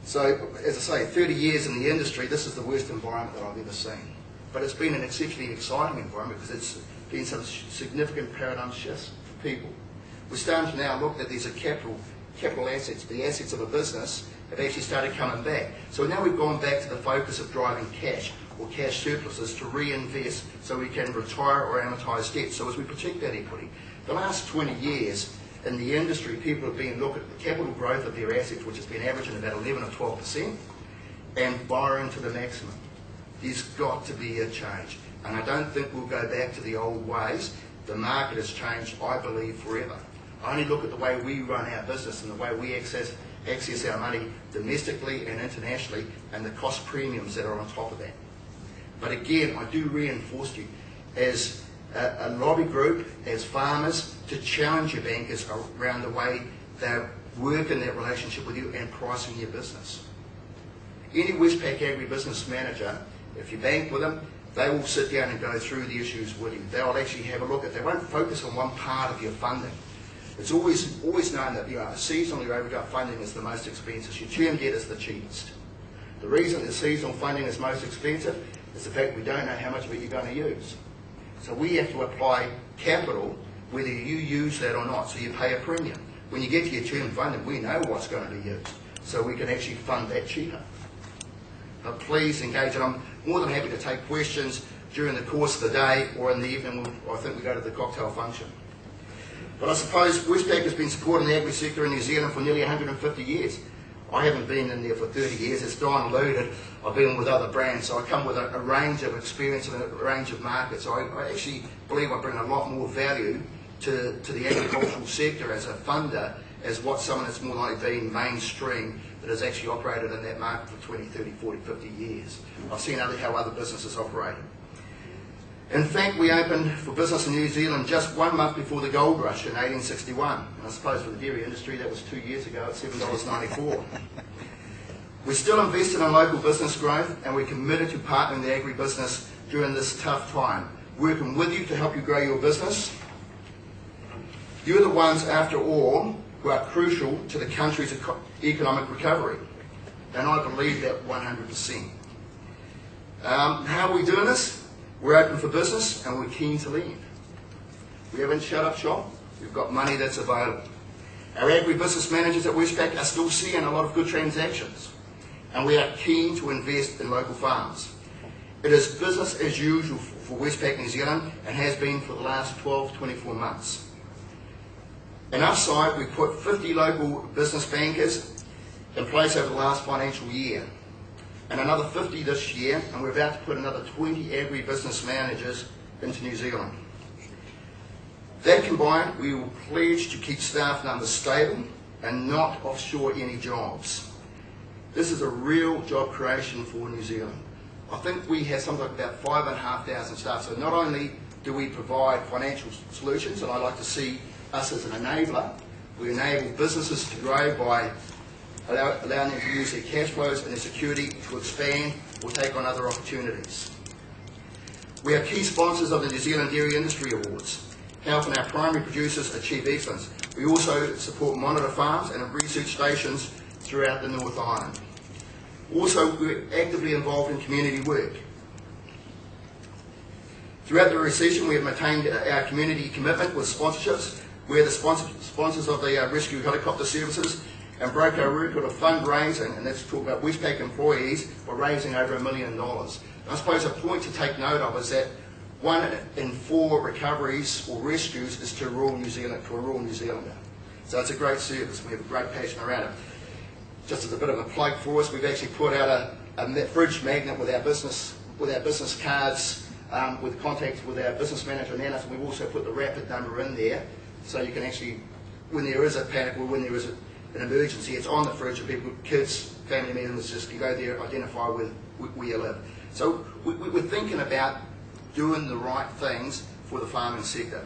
So, as I say, 30 years in the industry, this is the worst environment that I've ever seen. But it's been an exceptionally exciting environment because it's been some significant paradigm shifts for people. We're starting to now look that these are capital assets. The assets of a business have actually started coming back. So now we've gone back to the focus of driving cash or cash surpluses to reinvest so we can retire or amortise debt. So as we protect that equity, the last 20 years in the industry, people have been looking at the capital growth of their assets, which has been averaging about 11 or 12%, and borrowing to the maximum. There's got to be a change. And I don't think we'll go back to the old ways. The market has changed, I believe, forever. I only look at the way we run our business and the way we access our money domestically and internationally and the cost premiums that are on top of that. But again, I do reinforce you as a lobby group, as farmers, to challenge your bankers around the way they work in that relationship with you and pricing your business. Any Westpac agribusiness manager, if you bank with them, they will sit down and go through the issues with you. They'll actually have a look at it. They won't focus on one part of your funding. It's always known that seasonally overdraft funding is the most expensive. Your term debt is the cheapest. The reason that seasonal funding is most expensive is the fact we don't know how much of it you're going to use. So we have to apply capital whether you use that or not, so you pay a premium. When you get to your term funding, we know what's going to be used, so we can actually fund that cheaper. But please engage, and I'm more than happy to take questions during the course of the day or in the evening. I think we go to the cocktail function. But I suppose Westpac has been supporting the agri sector in New Zealand for nearly 150 years. I haven't been in there for 30 years. It's diluted. I've been with other brands, so I come with a range of experience and a range of markets. So I actually believe I bring a lot more value to the agricultural sector as a funder as what someone that's more likely been mainstream that has actually operated in that market for 20, 30, 40, 50 years. I've seen how other businesses operate. In fact, we opened for business in New Zealand just 1 month before the gold rush in 1861. And I suppose for the dairy industry, that was 2 years ago at $7.94. We're still invested in local business growth, and we're committed to partnering the agribusiness during this tough time, working with you to help you grow your business. You're the ones, after all, who are crucial to the country's economic recovery. And I believe that 100%. How are we doing this? We're open for business and we're keen to lend. We haven't shut up shop. We've got money that's available. Our agribusiness managers at Westpac are still seeing a lot of good transactions, and we are keen to invest in local farms. It is business as usual for Westpac New Zealand and has been for the last 12, 24 months. On our side, we put 50 local business bankers in place over the last financial year, and another 50 this year, and we're about to put another 20 agribusiness managers into New Zealand. That combined, we will pledge to keep staff numbers stable and not offshore any jobs. This is a real job creation for New Zealand. I think we have something like about 5,500 staff, so not only do we provide financial solutions, and I like to see us as an enabler, we enable businesses to grow by allowing them to use their cash flows and their security to expand or take on other opportunities. We are key sponsors of the New Zealand Dairy Industry Awards, helping our primary producers achieve excellence. We also support monitor farms and research stations throughout the North Island. Also, we're actively involved in community work. Throughout the recession, we have maintained our community commitment with sponsorships. We're the sponsors of the rescue helicopter services and broke our record of fundraising, and that's talk about Westpac employees, by raising over $1 million. I suppose a point to take note of is that 1 in 4 recoveries or rescues is to a rural New Zealander. So it's a great service. We have a great passion around it. Just as a bit of a plug for us, we've actually put out a fridge magnet with our business cards, with contacts with our business manager and analyst, and we've also put the rapid number in there, so you can actually, when there is a panic or when there is an emergency, it's on the fridge, and people, kids, family members, just can go there, identify where you live. So we're thinking about doing the right things for the farming sector.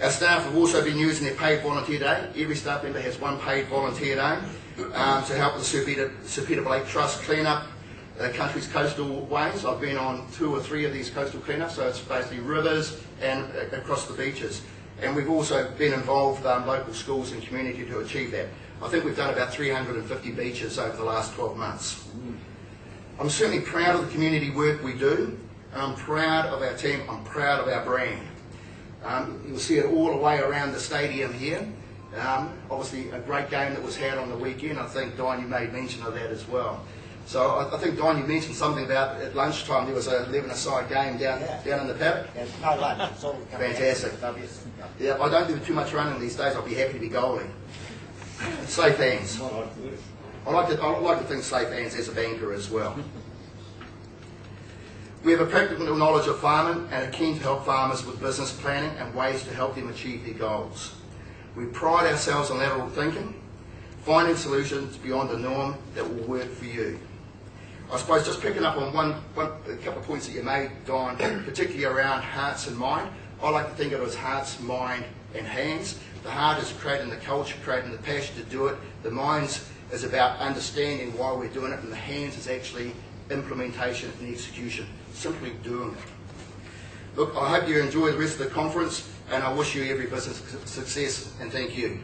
Our staff have also been using their paid volunteer day. Every staff member has 1 paid volunteer day to help with the Sir Peter Blake Trust clean-up the country's coastal ways. I've been on 2 or 3 of these coastal clean-ups, so it's basically rivers and across the beaches. And we've also been involved with local schools and community to achieve that. I think we've done about 350 beaches over the last 12 months. I'm certainly proud of the community work we do, and I'm proud of our team, I'm proud of our brand. You'll see it all the way around the stadium here. Obviously a great game that was had on the weekend. I think, Don, you made mention of that as well. So I think, Don, you mentioned something about at lunchtime there was a 11-a-side game down in the paddock. Yeah, no lunch, it's all coming Fantastic. Yeah, I don't do too much running these days. I'll be happy to be goalie. Safe hands. I like to think safe hands as a banker as well. We have a practical knowledge of farming and are keen to help farmers with business planning and ways to help them achieve their goals. We pride ourselves on lateral thinking, finding solutions beyond the norm that will work for you. I suppose just picking up on a couple of points that you made, Don, particularly around hearts and mind. I like to think of it as hearts, mind and hands. The heart is creating the culture, creating the passion to do it. The mind is about understanding why we're doing it, and the hands is actually implementation and execution, simply doing it. Look, I hope you enjoy the rest of the conference, and I wish you every business success, and thank you.